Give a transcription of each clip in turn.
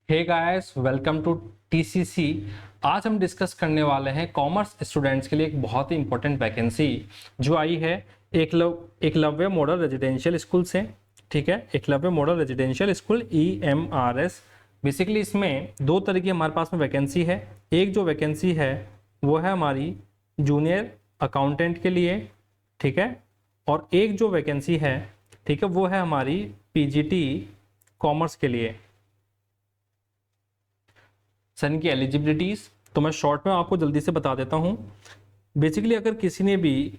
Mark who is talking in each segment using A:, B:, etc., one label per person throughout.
A: Hey guys, welcome to TCC. आज हम discuss करने वाले हैं कॉमर्स स्टूडेंट्स के लिए एक बहुत ही इंपॉर्टेंट वैकेंसी जो आई है एकलव्य मॉडल रेजिडेंशियल स्कूल से। ठीक है, Eklavya model residential school EMRS। Basically इसमें दो तरह की हमारे पास में वैकेंसी है। एक जो वैकेंसी है वो है हमारी जूनियर अकाउंटेंट के लिए, ठीक है, और एक जो वैकेंसी है, ठीक है, वो है हमारी PGT कॉमर्स के लिए। सर इनकी एलिजिबिलिटीज़ तो मैं शॉर्ट में आपको जल्दी से बता देता हूँ। बेसिकली अगर किसी ने भी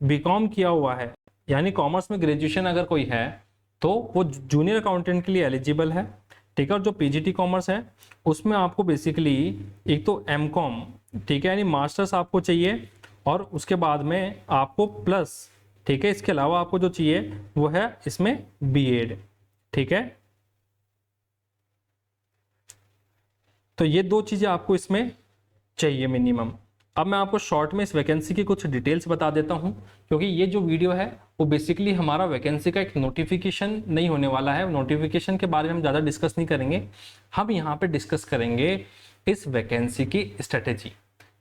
A: बीकॉम किया हुआ है, यानी कॉमर्स में ग्रेजुएशन अगर कोई है, तो वो जूनियर अकाउंटेंट के लिए एलिजिबल है। ठीक है, और जो PGT कॉमर्स है उसमें आपको बेसिकली एक तो MCOM, ठीक है, यानी मास्टर्स आपको चाहिए, और उसके बाद में आपको प्लस, ठीक है, इसके अलावा आपको जो चाहिए वो है इसमें BEd। ठीक है, तो ये दो चीज़ें आपको इसमें चाहिए मिनिमम। अब मैं आपको शॉर्ट में इस वैकेंसी की कुछ डिटेल्स बता देता हूं, क्योंकि ये जो वीडियो है वो बेसिकली हमारा वैकेंसी का एक नोटिफिकेशन नहीं होने वाला है। नोटिफिकेशन के बारे में हम ज़्यादा डिस्कस नहीं करेंगे। हम यहाँ पे डिस्कस करेंगे इस वैकेंसी की स्ट्रेटेजी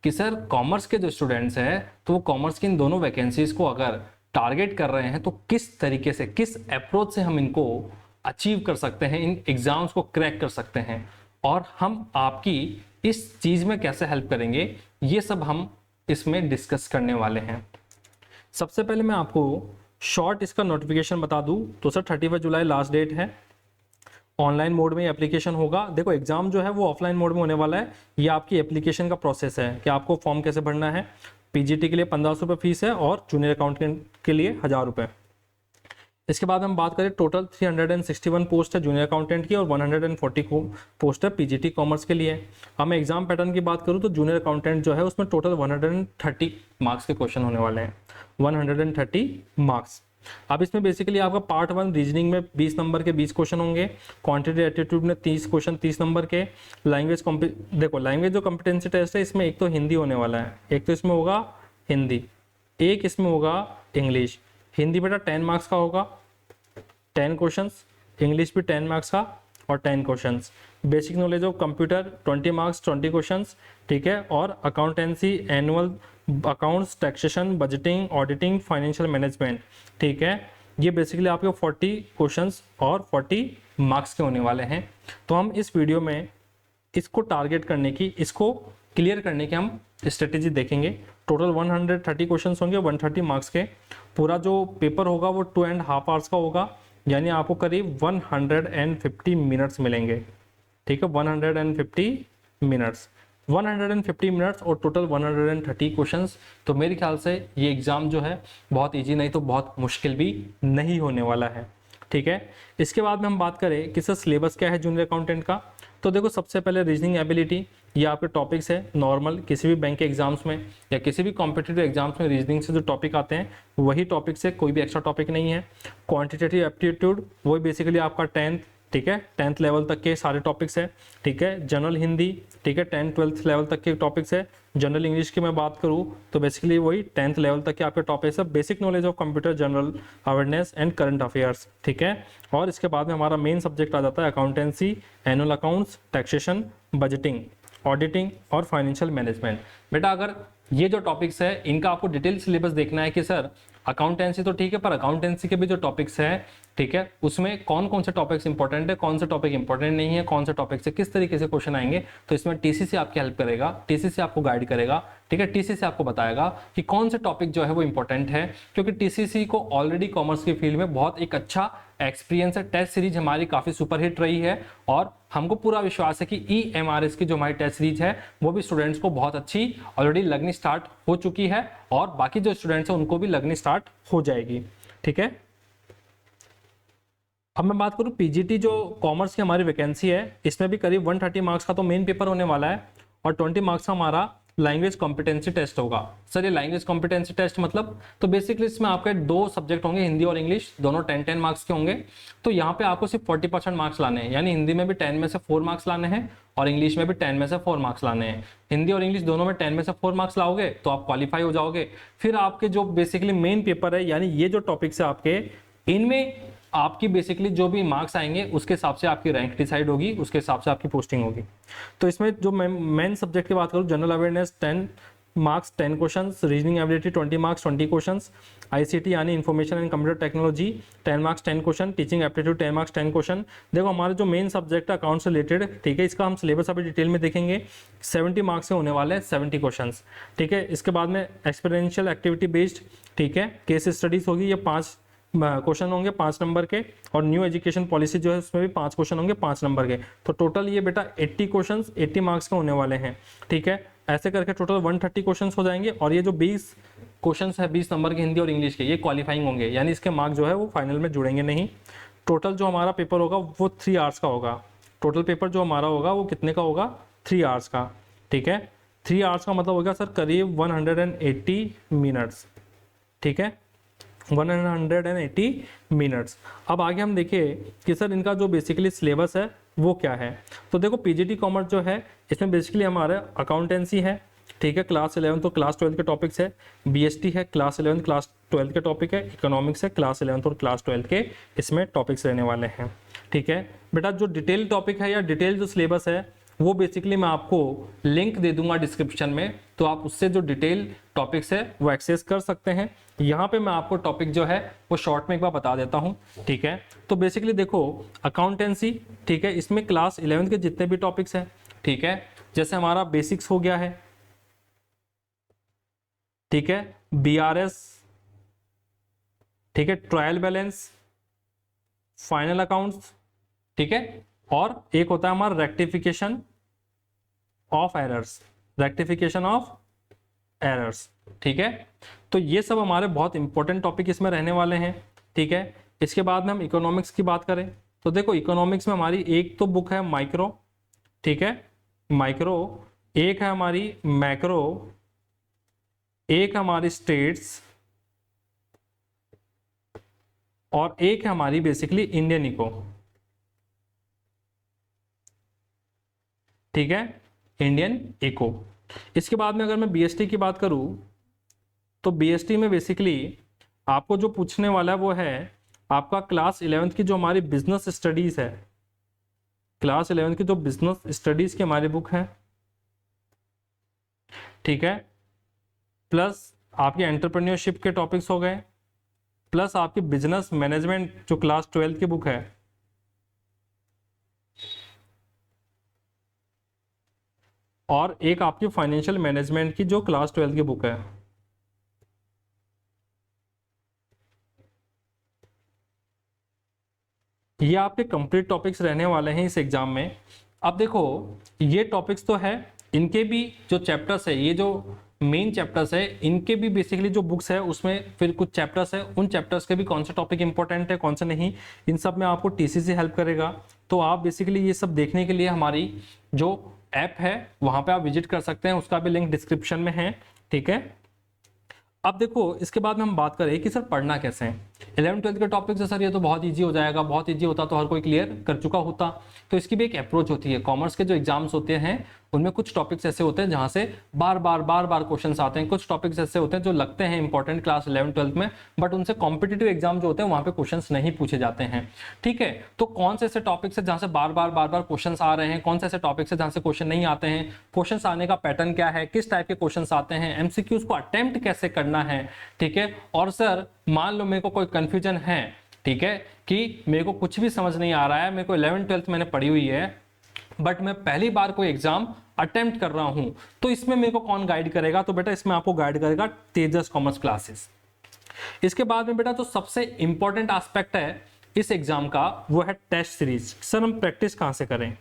A: कि सर कॉमर्स के जो स्टूडेंट्स हैं तो वो कॉमर्स की इन दोनों वैकेंसीज को अगर टारगेट कर रहे हैं तो किस तरीके से, किस अप्रोच से हम इनको अचीव कर सकते हैं, इन एग्जाम्स को क्रैक कर सकते हैं, और हम आपकी इस चीज में कैसे हेल्प करेंगे, ये सब हम इसमें डिस्कस करने वाले हैं। सबसे पहले मैं आपको शॉर्ट इसका नोटिफिकेशन बता दूं तो सर 31 जुलाई लास्ट डेट है। ऑनलाइन मोड में एप्लीकेशन होगा। देखो एग्जाम जो है वो ऑफलाइन मोड में होने वाला है। ये आपकी एप्लीकेशन का प्रोसेस है कि आपको फॉर्म कैसे भरना है। PGT के लिए 1500 रुपये फीस है और जूनियर अकाउंटेंट के लिए 1000 रुपये। इसके बाद हम बात करें, टोटल 361 पोस्ट है जूनियर अकाउंटेंट की और 140 पोस्ट है PGT कॉमर्स के लिए। अब मैं एग्जाम पैटर्न की बात करूं तो जूनियर अकाउंटेंट जो है उसमें टोटल 130 मार्क्स के क्वेश्चन होने वाले हैं, 130 मार्क्स। अब इसमें बेसिकली आपका पार्ट 1 रीजनिंग में 20 नंबर के 20 क्वेश्चन होंगे, क्वांटिटी एप्टीट्यूड में 30 क्वेश्चन 30 नंबर के। लैंग्वेज देखो लैंग्वेज जो कॉम्पिटेंसी टेस्ट है इसमें एक तो हिंदी होने वाला है, एक तो इसमें होगा हिंदी, एक इसमें होगा इंग्लिश। हिंदी बेटा 10 मार्क्स का होगा, 10 क्वेश्चंस, इंग्लिश भी 10 मार्क्स का और 10 questions. Basic knowledge of computer 20 marks 20 questions, ठीक है, और accountancy annual accounts, taxation, budgeting, auditing, financial management, ठीक है, ये बेसिकली आपके 40 क्वेश्चंस और 40 मार्क्स के होने वाले हैं। तो हम इस वीडियो में इसको टारगेट करने की, इसको क्लियर करने की हम स्ट्रेटेजी देखेंगे। टोटल 130 क्वेश्चंस होंगे, 130 मार्क्स के। पूरा जो पेपर होगा वो 2.5 आवर्स का होगा, यानी आपको करीब 150 मिनट्स मिलेंगे। ठीक है, 150 मिनट्स, 150 मिनट्स और टोटल 130 क्वेश्चंस। तो मेरे ख्याल से ये एग्ज़ाम जो है बहुत इजी नहीं तो बहुत मुश्किल भी नहीं होने वाला है। ठीक है, इसके बाद में हम बात करें कि सर सिलेबस क्या है जूनियर अकाउंटेंट का। तो देखो सबसे पहले रीजनिंग एबिलिटी, ये आपके टॉपिक्स है नॉर्मल किसी भी बैंक के एग्जाम्स में या किसी भी कॉम्पिटिटिव एग्जाम्स में रीजनिंग से जो टॉपिक आते हैं वही टॉपिक से, कोई भी एक्स्ट्रा टॉपिक नहीं है। क्वांटिटेटिव एप्टीट्यूड वही बेसिकली आपका 10th, ठीक है, 10th लेवल तक के सारे टॉपिक्स है। ठीक है, जनरल हिंदी, ठीक है, 10th 12th लेवल तक के टॉपिक्स है। जनरल इंग्लिश की मैं बात करूँ तो बेसिकली वही 10th लेवल तक के आपके टॉपिक्स है। Basic knowledge of computer, general awareness and current affairs, ठीक है। और इसके बाद में हमारा मेन सब्जेक्ट आ जाता है accountancy, annual accounts, taxation, budgeting, auditing और फाइनेंशियल मैनेजमेंट। बेटा अगर ये जो टॉपिक्स है इनका आपको डिटेल सिलेबस देखना है कि सर अकाउंटेंसी तो ठीक है पर अकाउंटेंसी के भी जो टॉपिक्स है, ठीक है, उसमें कौन कौन से टॉपिक्स इंपॉर्टेंट है, कौन से टॉपिक इंपॉर्टेंट नहीं है, कौन से टॉपिक से किस तरीके से क्वेश्चन आएंगे, तो इसमें TCC आपकी हेल्प करेगा, TCC आपको गाइड करेगा। ठीक है, TCC आपको बताएगा कि कौन से टॉपिक जो है वो इंपॉर्टेंट है, क्योंकि TCC को ऑलरेडी कॉमर्स की फील्ड में बहुत एक अच्छा एक्सपीरियंस है। टेस्ट सीरीज हमारी काफी सुपरहिट रही है और हमको पूरा विश्वास है कि EMRS की जो हमारी टेस्ट सीरीज है वो भी स्टूडेंट्स को बहुत अच्छी ऑलरेडी लगनी स्टार्ट हो चुकी है और बाकी जो स्टूडेंट्स हैं उनको भी लगनी स्टार्ट हो जाएगी। ठीक है, अब मैं बात करूं PGT जो कॉमर्स की हमारी वैकेंसी है इसमें भी करीब 130 मार्क्स का तो मेन पेपर होने वाला है और 20 मार्क्स का हमारा लैंग्वेज कॉम्पिटेंसी टेस्ट होगा। सर ये लैंग्वेज कॉम्पिटेंसी टेस्ट मतलब, तो बेसिकली इसमें आपके दो सब्जेक्ट होंगे, हिंदी और इंग्लिश, दोनों 10-10 मार्क्स के होंगे। तो यहाँ पे आपको सिर्फ 40% मार्क्स लाने हैं, यानी हिंदी में भी 10 में से 4 मार्क्स लाने हैं और इंग्लिश में भी 10 में से 4 मार्क्स लाने हैं। हिंदी और इंग्लिश दोनों में 10 में से 4 मार्क्स लाओगे तो आप क्वालिफाई हो जाओगे। फिर आपके जो बेसिकली मेन पेपर है, यानी ये जो टॉपिक्स है आपके, इनमें आपकी बेसिकली जो भी मार्क्स आएंगे उसके हिसाब से आपकी रैंक डिसाइड होगी, उसके हिसाब से आपकी पोस्टिंग होगी। तो इसमें जो मैं मेन सब्जेक्ट की बात करूँ, general awareness 10 marks 10 questions, reasoning ability 20 marks 20 questions, ICT यानी information and computer technology 10 marks 10 question, teaching aptitude 10 marks 10 question. देखो हमारे जो मेन सब्जेक्ट है अकाउंट से रिलेटेड, ठीक है, इसका हम सिलेबस अभी डिटेल में देखेंगे। 70 मार्क्स से होने वाले हैं 70 क्वेश्चंस, ठीक है। इसके बाद में एक्सपीरियंशियल एक्टिविटी बेस्ड, ठीक है, केस स्टडीज होगी, ये 5 क्वेश्चन होंगे 5 नंबर के, और न्यू एजुकेशन पॉलिसी जो है उसमें भी 5 क्वेश्चन होंगे 5 नंबर के। तो टोटल ये बेटा 80 क्वेश्चंस 80 मार्क्स के होने वाले हैं, ठीक है। ऐसे करके टोटल 130 क्वेश्चंस हो जाएंगे, और ये जो 20 क्वेश्चंस है 20 नंबर के हिंदी और इंग्लिश के, ये क्वालिफाइंग होंगे, यानी इसके मार्क्स जो है वो फाइनल में जुड़ेंगे नहीं। टोटल जो हमारा पेपर होगा वो 3 आवर्स का होगा। टोटल पेपर जो हमारा होगा वो कितने का होगा, 3 आवर्स का, ठीक है। 3 आवर्स का मतलब होगा सर करीब 180 मिनट्स, ठीक है, 180 मिनट्स। अब आगे हम देखिए कि सर इनका जो बेसिकली सिलेबस है वो क्या है। तो देखो पीजीटी कॉमर्स जो है इसमें बेसिकली हमारे अकाउंटेंसी है, ठीक है, क्लास 11 तो क्लास 12 के टॉपिक्स है, बीएसटी है क्लास 11 क्लास 12 के टॉपिक है, इकोनॉमिक्स है क्लास 11 और क्लास 12 के इसमें टॉपिक्स रहने वाले हैं, ठीक है। बेटा जो डिटेल टॉपिक है या डिटेल जो सिलेबस है वो बेसिकली मैं आपको लिंक दे दूंगा डिस्क्रिप्शन में, तो आप उससे जो डिटेल टॉपिक्स है वो एक्सेस कर सकते हैं। यहाँ पे मैं आपको टॉपिक जो है वो शॉर्ट में एक बार बता देता हूँ, ठीक है। तो बेसिकली देखो अकाउंटेंसी, ठीक है, इसमें क्लास 11 के जितने भी टॉपिक्स हैं, ठीक है, जैसे हमारा बेसिक्स हो गया है, ठीक है, बीआरएस, ठीक है, ट्रायल बैलेंस, फाइनल अकाउंट्स, ठीक है, और एक होता है हमारा rectification of errors, rectification of errors, ठीक है। तो ये सब हमारे बहुत इंपॉर्टेंट टॉपिक इसमें रहने वाले हैं, ठीक है। इसके बाद में हम इकोनॉमिक्स की बात करें तो देखो इकोनॉमिक्स में हमारी एक तो बुक है माइक्रो, ठीक है, माइक्रो, एक है हमारी मैक्रो, एक हमारी स्टेट्स, और एक है हमारी बेसिकली इंडियन इको, ठीक है, इंडियन इको। इसके बाद में अगर मैं बीएसटी की बात करूं तो बीएसटी में बेसिकली आपको जो पूछने वाला है वो है आपका क्लास 11 की जो हमारी बिजनेस स्टडीज है, क्लास 11 की जो बिजनेस स्टडीज की हमारी बुक है, ठीक है, प्लस आपके एंटरप्रेन्योरशिप के टॉपिक्स हो गए, प्लस आपकी बिजनेस मैनेजमेंट जो क्लास 12 की बुक है, और एक आपकी फाइनेंशियल मैनेजमेंट की जो क्लास 12 की बुक है। ये आपके कंप्लीट टॉपिक्स रहने वाले हैं इस एग्जाम में। अब देखो ये टॉपिक्स तो है, इनके भी जो चैप्टर्स है, ये जो मेन चैप्टर्स है, इनके भी बेसिकली जो बुक्स है उसमें फिर कुछ चैप्टर्स है, उन चैप्टर्स के भी कौन से टॉपिक इंपॉर्टेंट है कौन से नहीं, इन सब में आपको टीसीसी हेल्प करेगा। तो आप बेसिकली ये सब देखने के लिए हमारी जो ऐप है वहां पे आप विजिट कर सकते हैं, उसका भी लिंक डिस्क्रिप्शन में है, ठीक है। अब देखो इसके बाद में हम बात करें कि सर पढ़ना कैसे है। 11-12 के टॉपिक से सर ये तो बहुत इजी हो जाएगा, बहुत इजी होता तो हर कोई क्लियर कर चुका होता। तो इसकी भी एक अप्रोच होती है। कॉमर्स के जो एग्जाम्स होते हैं उनमें कुछ टॉपिक्स ऐसे होते हैं जहां से बार बार क्वेश्चंस आते हैं, कुछ टॉपिक्स ऐसे होते हैं जो लगते हैं इंपॉर्टेंट क्लास 11-12 में, बट उनसे कॉम्पिटिटिव एग्जाम जो होते हैं वहां पे क्वेश्चंस नहीं पूछे जाते हैं, ठीक है। तो कौन से ऐसे टॉपिक्स है जहां से बार बार क्वेश्चंस आ रहे हैं, कौन से ऐसे टॉपिक्स है जहां से क्वेश्चन नहीं आते हैं, क्वेश्चंस आने का पैटर्न क्या है, किस टाइप के क्वेश्चंस आते हैं, एमसीक्यूज को अटेम्प्ट कैसे करना है, ठीक है। और सर मान लो मेरे को कोई कंफ्यूजन है, ठीक है, कि मेरे को कुछ भी समझ नहीं आ रहा है, मेरे को 11-12 मैंने पढ़ी हुई है बट मैं पहली बार कोई एग्जाम अटेम्प्ट कर रहा हूं, तो इसमें मेरे को कौन गाइड करेगा? तो बेटा इसमें आपको गाइड करेगा तेजस कॉमर्स क्लासेस। इसके बाद में बेटा जो सबसे इंपॉर्टेंट एस्पेक्ट है इस एग्जाम का वो है टेस्ट सीरीज। सर हम प्रैक्टिस कहां से करें?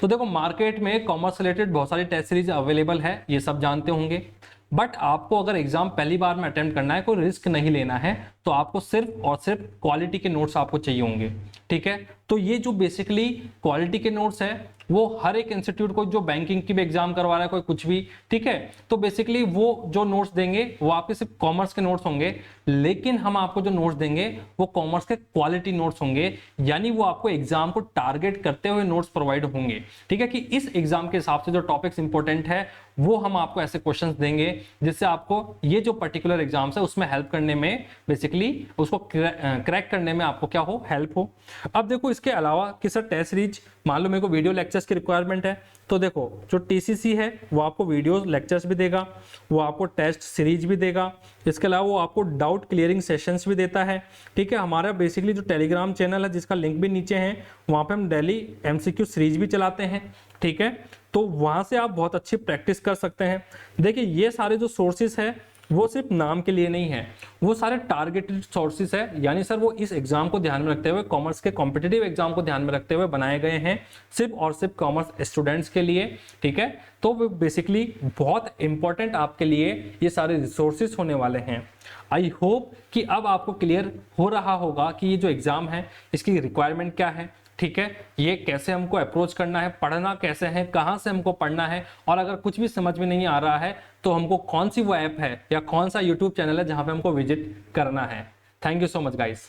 A: तो देखो मार्केट में कॉमर्स रिलेटेड बहुत सारी टेस्ट सीरीज अवेलेबल है, ये सब जानते होंगे, बट आपको अगर एग्जाम पहली बार में अटेम्प्ट करना है, कोई रिस्क नहीं लेना है, तो आपको सिर्फ और सिर्फ क्वालिटी के नोट्स आपको चाहिए होंगे, ठीक है। तो ये जो बेसिकली क्वालिटी के नोट्स है वो हर एक इंस्टीट्यूट को जो बैंकिंग की भी एग्जाम करवा रहा है कोई कुछ भी, ठीक है, तो बेसिकली वो जो नोट्स देंगे वो आपके सिर्फ कॉमर्स के नोट्स होंगे, लेकिन हम आपको जो नोट्स देंगे वो कॉमर्स के क्वालिटी नोट्स होंगे, यानी वो आपको एग्जाम को टारगेट करते हुए नोट्स प्रोवाइड होंगे, ठीक है, कि इस एग्जाम के हिसाब से जो टॉपिक्स इंपॉर्टेंट है वो हम आपको ऐसे क्वेश्चंस देंगे जिससे आपको ये जो पर्टिकुलर एग्जाम्स है उसमें हेल्प करने में बेसिकली बेसिकली उसको क्रैक करने में आपको क्या हो, हेल्प हो। अब देखो इसके अलावा कि सर टेस्ट सीरीज, मान लो मेरे को वीडियो लेक्चर्स की रिक्वायरमेंट है, तो देखो जो टीसीसी है वो आपको वीडियो लेक्चर्स भी देगा, वो आपको टेस्ट सीरीज भी देगा, इसके अलावा वो आपको डाउट क्लियरिंग सेशंस भी देता है। ठीक है, हमारा बेसिकली जो टेलीग्राम चैनल है जिसका लिंक भी नीचे है, वहाँ पे हम डेली एमसीक्यू सीरीज भी चलाते हैं। ठीक है, तो वहाँ से आप बहुत अच्छी प्रैक्टिस कर सकते हैं। देखिए ये सारे जो सोर्सेज है वो सिर्फ नाम के लिए नहीं है, वो सारे टारगेटेड सोर्सेज है, यानी सर वो इस एग्जाम को ध्यान में रखते हुए, कॉमर्स के कॉम्पिटिटिव एग्जाम को ध्यान में रखते हुए बनाए गए हैं, सिर्फ और सिर्फ कॉमर्स स्टूडेंट्स के लिए। ठीक है, तो वो बेसिकली बहुत इंपॉर्टेंट आपके लिए ये सारे रिसोर्सेज होने वाले हैं। आई होप कि अब आपको क्लियर हो रहा होगा कि ये जो एग्जाम है इसकी रिक्वायरमेंट क्या है। ठीक है, ये कैसे हमको अप्रोच करना है, पढ़ना कैसे है, कहाँ से हमको पढ़ना है, और अगर कुछ भी समझ में नहीं आ रहा है तो हमको कौन सी वो ऐप है या कौन सा यूट्यूब चैनल है जहाँ पे हमको विजिट करना है। Thank you so much guys.